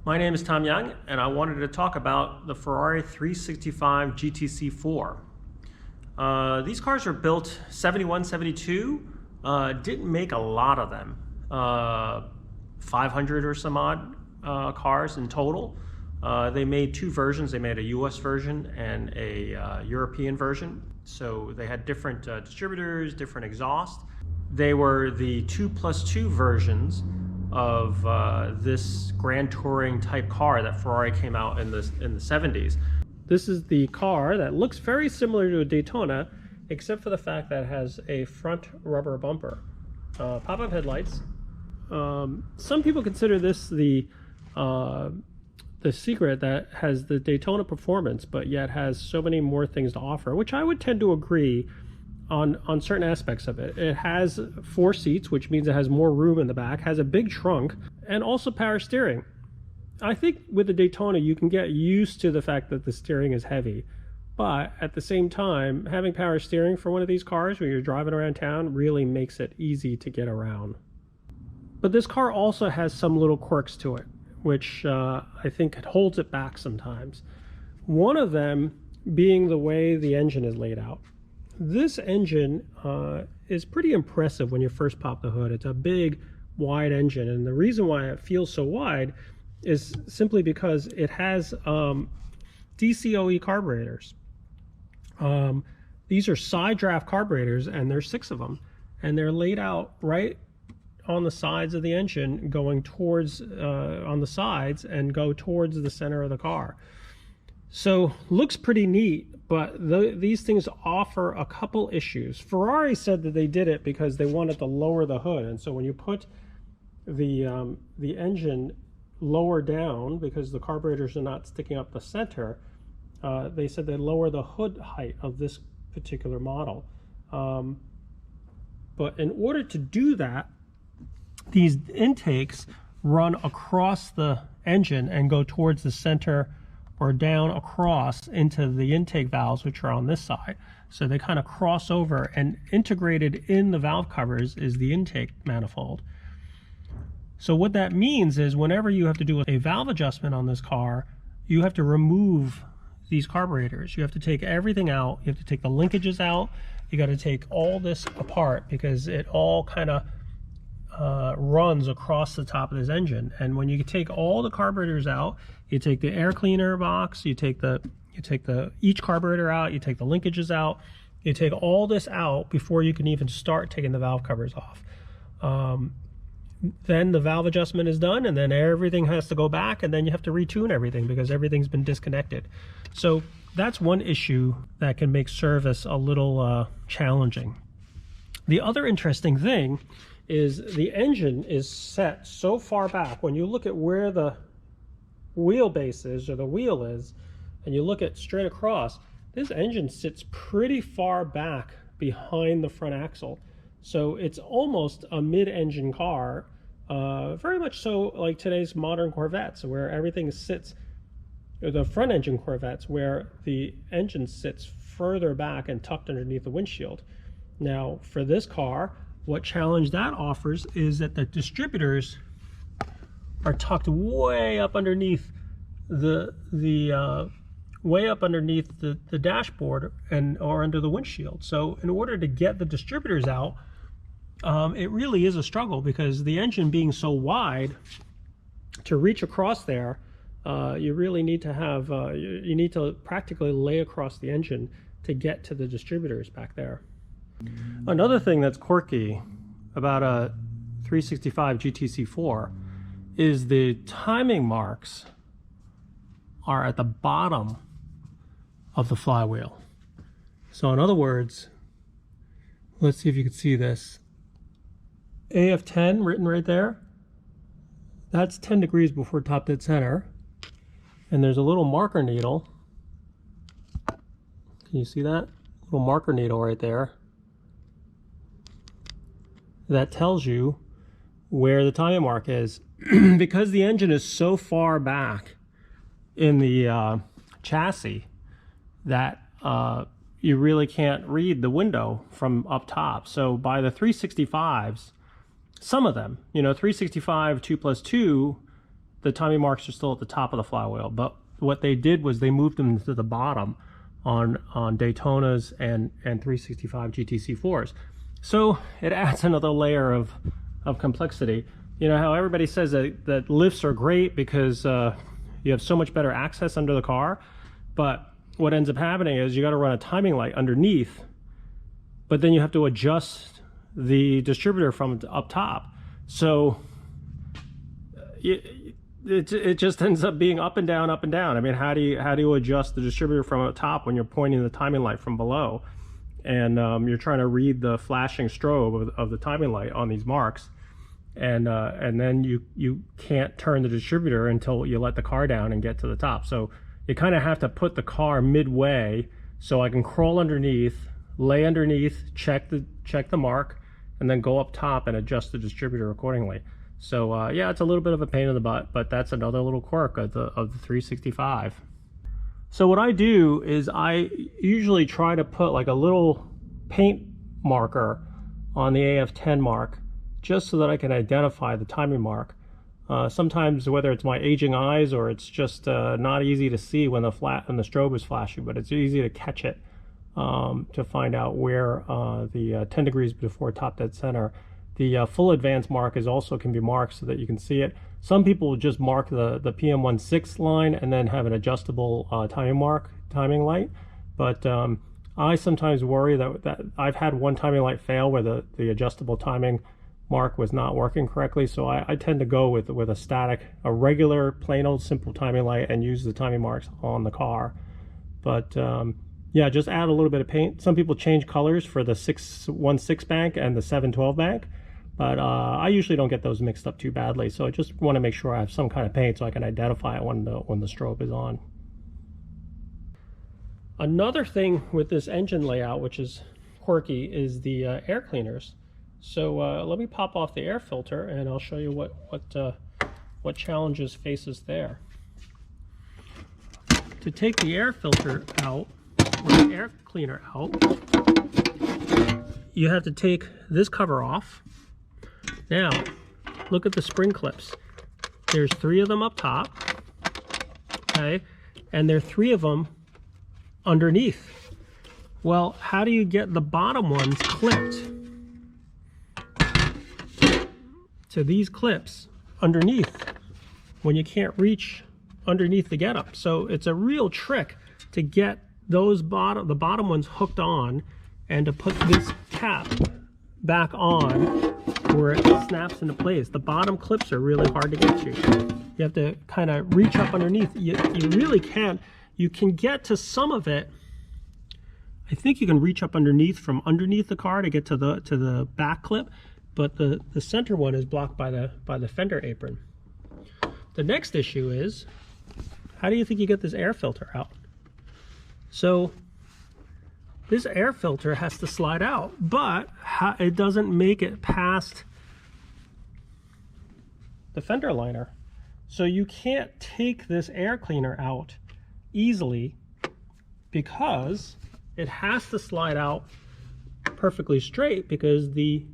My name is Tom Young, and I wanted to talk about the Ferrari 365 GTC4. These cars were built 71, 72, didn't make a lot of them, 500 or some odd cars in total. They made two versions. They made a US version and a European version. So they had different distributors, different exhaust. They were the 2+2 versions of this Grand Touring type car that Ferrari came out in the 70s. This is the car that looks very similar to a Daytona, except for the fact that it has a front rubber bumper. Pop-up headlights. Some people consider this the secret that has the Daytona performance, but yet has so many more things to offer, which I would tend to agree on certain aspects of it. It has 4 seats, which means it has more room in the back, has a big trunk, and also power steering. I think with the Daytona, you can get used to the fact that the steering is heavy, but at the same time, having power steering for one of these cars when you're driving around town really makes it easy to get around. But this car also has some little quirks to it, which I think holds it back sometimes. One of them being the way the engine is laid out. This engine is pretty impressive when you first pop the hood. It's a big, wide engine, and the reason why it feels so wide is simply because it has DCOE carburetors. These are side draft carburetors, and there's 6 of them, and they're laid out right on the sides of the engine, going towards on the sides and go towards the center of the car. So looks pretty neat, but these things offer a couple issues. Ferrari said that they did it because they wanted to lower the hood, and so when you put the engine lower down, because the carburetors are not sticking up the center, they said they lower the hood height of this particular model. But in order to do that, these intakes run across the engine and go towards the center or down across into the intake valves, which are on this side. So they kind of cross over, and integrated in the valve covers is the intake manifold. So what that means is whenever you have to do a valve adjustment on this car, you have to remove these carburetors. You have to take everything out. You have to take the linkages out. You got to take all this apart because it all kind of runs across the top of this engine. And when you take all the carburetors out, you take the air cleaner box, you take each carburetor out, you take the linkages out, you take all this out before you can even start taking the valve covers off. Then the valve adjustment is done, and then everything has to go back, and then you have to retune everything because everything's been disconnected. So that's one issue that can make service a little challenging. The other interesting thing is the engine is set so far back. When you look at where the wheelbase is, or the wheel is, and you look at straight across, this engine sits pretty far back behind the front axle. So it's almost a mid-engine car, very much so like today's modern Corvettes, where everything sits, or the front engine Corvettes, where the engine sits further back and tucked underneath the windshield. Now, for this car, what challenge that offers is that the distributors are tucked way up underneath the dashboard or under the windshield. So in order to get the distributors out, it really is a struggle, because the engine being so wide, to reach across there, you really need to have you need to practically lay across the engine to get to the distributors back there. Another thing that's quirky about a 365 GTC4 is the timing marks are at the bottom of the flywheel. So in other words, let's see if you can see this. AF10 written right there, that's 10 degrees before top dead center, and there's a little marker needle. Can you see that? Little marker needle right there that tells you where the timing mark is. Because the engine is so far back in the chassis that you really can't read the window from up top. So by the 365s, some of them, 365 2+2, the timing marks are still at the top of the flywheel, but what they did was they moved them to the bottom on Daytonas and 365 GTC4s. So it adds another layer of complexity. You know how everybody says that lifts are great because you have so much better access under the car, but what ends up happening is you got to run a timing light underneath, but then you have to adjust the distributor from up top. So it just ends up being up and down, up and down. I mean, how do you adjust the distributor from up top when you're pointing the timing light from below, and you're trying to read the flashing strobe of the timing light on these marks, and then you can't turn the distributor until you let the car down and get to the top. So you kind of have to put the car midway so I can crawl underneath, lay underneath, check the mark, and then go up top and adjust the distributor accordingly. So yeah, it's a little bit of a pain in the butt, but that's another little quirk of the 365. So what I do is I usually try to put like a little paint marker on the AF10 mark, just so that I can identify the timing mark. Sometimes, whether it's my aging eyes or it's just not easy to see when the strobe is flashing, but it's easy to catch it to find out where the 10 degrees before top dead center. The full advance mark also can be marked so that you can see it. Some people will just mark the PM16 line and then have an adjustable timing light. But I sometimes worry that I've had one timing light fail where the adjustable timing mark was not working correctly. So I tend to go with a regular plain old simple timing light and use the timing marks on the car. But yeah, just add a little bit of paint. Some people change colors for the 616 bank and the 712 bank. But I usually don't get those mixed up too badly, so I just want to make sure I have some kind of paint so I can identify it when the strobe is on. Another thing with this engine layout, which is quirky, is the air cleaners. So let me pop off the air filter, and I'll show you what challenges faces there. To take the air filter out, or the air cleaner out, you have to take this cover off. Now, look at the spring clips. There's 3 of them up top, okay, and there are 3 of them underneath. Well, how do you get the bottom ones clipped to these clips underneath when you can't reach underneath the getup? So it's a real trick to get the bottom ones hooked on and to put this cap back on where it snaps into place. The bottom clips are really hard to get to. You have to kind of reach up underneath. You really can't. You can get to some of it. I think you can reach up underneath from underneath the car to get to the back clip, but the center one is blocked by the fender apron. The next issue is, how do you think you get this air filter out? So this air filter has to slide out, but it doesn't make it past the fender liner. So you can't take this air cleaner out easily because it has to slide out perfectly straight, because the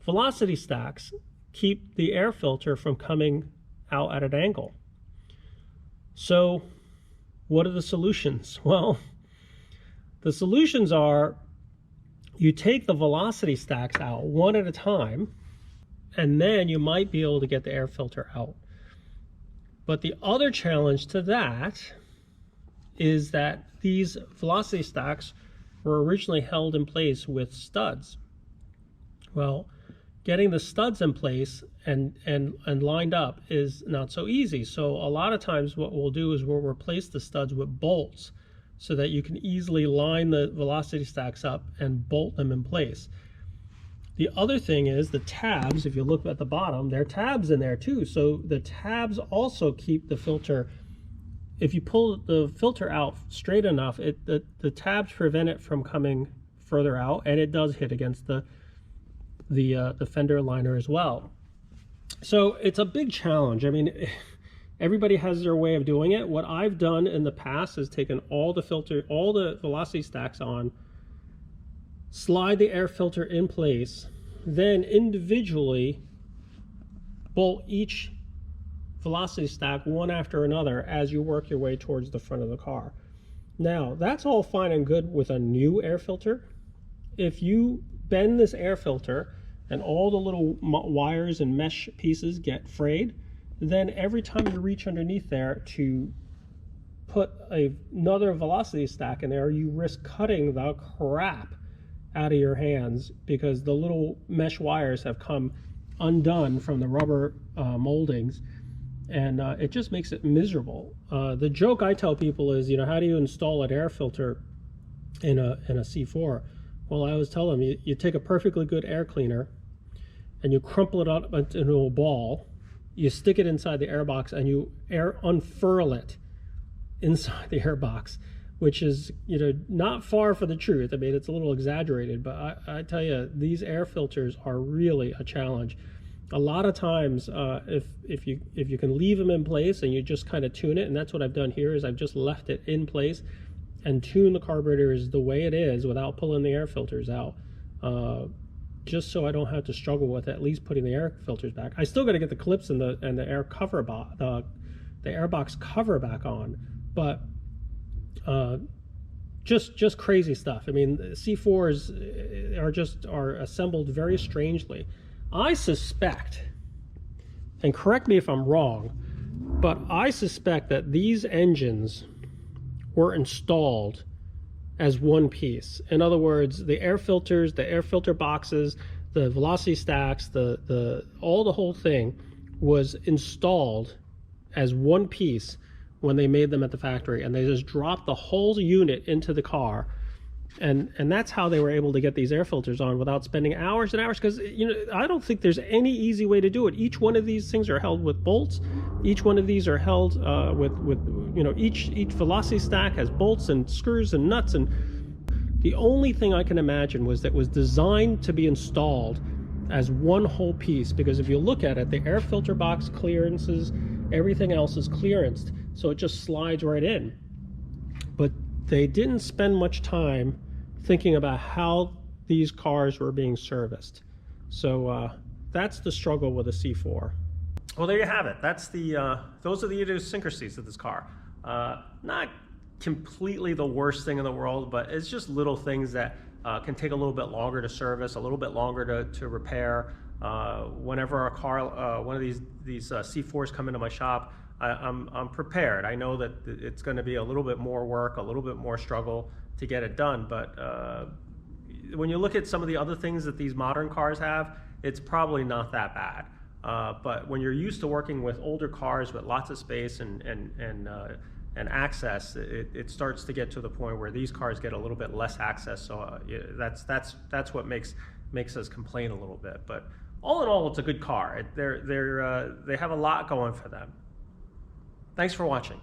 velocity stacks keep the air filter from coming out at an angle. So what are the solutions? Well, the solutions are, you take the velocity stacks out one at a time, and then you might be able to get the air filter out. But the other challenge to that is that these velocity stacks were originally held in place with studs. Well, getting the studs in place and lined up is not so easy. So a lot of times what we'll do is we'll replace the studs with bolts, so that you can easily line the velocity stacks up and bolt them in place. The other thing is the tabs. If you look at the bottom, there are tabs in there too. So the tabs also keep the filter. If you pull the filter out straight enough, the tabs prevent it from coming further out, and it does hit against the fender liner as well. So it's a big challenge. I mean, everybody has their way of doing it. What I've done in the past is taken all the velocity stacks on, slide the air filter in place, then individually bolt each velocity stack one after another as you work your way towards the front of the car. Now, that's all fine and good with a new air filter. If you bend this air filter and all the little wires and mesh pieces get frayed, then every time you reach underneath there to put another velocity stack in there, you risk cutting the crap out of your hands because the little mesh wires have come undone from the rubber moldings, and it just makes it miserable. The joke I tell people is, how do you install an air filter in a C4? Well, I always tell them, you take a perfectly good air cleaner and you crumple it up into a ball, you stick it inside the air box, and you unfurl it inside the air box, which is not far from the truth. I mean, it's a little exaggerated, but I tell you, these air filters are really a challenge. A lot of times, if you can leave them in place and you just kind of tune it, and that's what I've done here, is I've just left it in place and tuned the carburetors the way it is without pulling the air filters out, just so I don't have to struggle with at least putting the air filters back. I still got to get the clips and the air cover the airbox cover back on, but just crazy stuff. I mean, C4s are assembled very strangely. I suspect, and correct me if I'm wrong, but I suspect that these engines were installed as one piece. In other words, the air filters, the air filter boxes, the velocity stacks, the whole thing was installed as one piece when they made them at the factory, and they just dropped the whole unit into the car, and that's how they were able to get these air filters on without spending hours and hours, because I don't think there's any easy way to do it. Each one of these things are held with bolts. Each one of these are held with each velocity stack has bolts and screws and nuts, and the only thing I can imagine was that it was designed to be installed as one whole piece, because if you look at it, the air filter box clearances, everything else is clearanced, so it just slides right in. But they didn't spend much time thinking about how these cars were being serviced. So that's the struggle with a C4. Well, there you have it. That's those are the idiosyncrasies of this car. Not completely the worst thing in the world, but it's just little things that can take a little bit longer to service, a little bit longer to repair. Whenever a car, one of these C4s come into my shop, I'm prepared. I know that it's going to be a little bit more work, a little bit more struggle to get it done. But when you look at some of the other things that these modern cars have, it's probably not that bad. But when you're used to working with older cars with lots of space and access, it starts to get to the point where these cars get a little bit less access. So that's what makes us complain a little bit. But all in all, it's a good car. They have a lot going for them. Thanks for watching.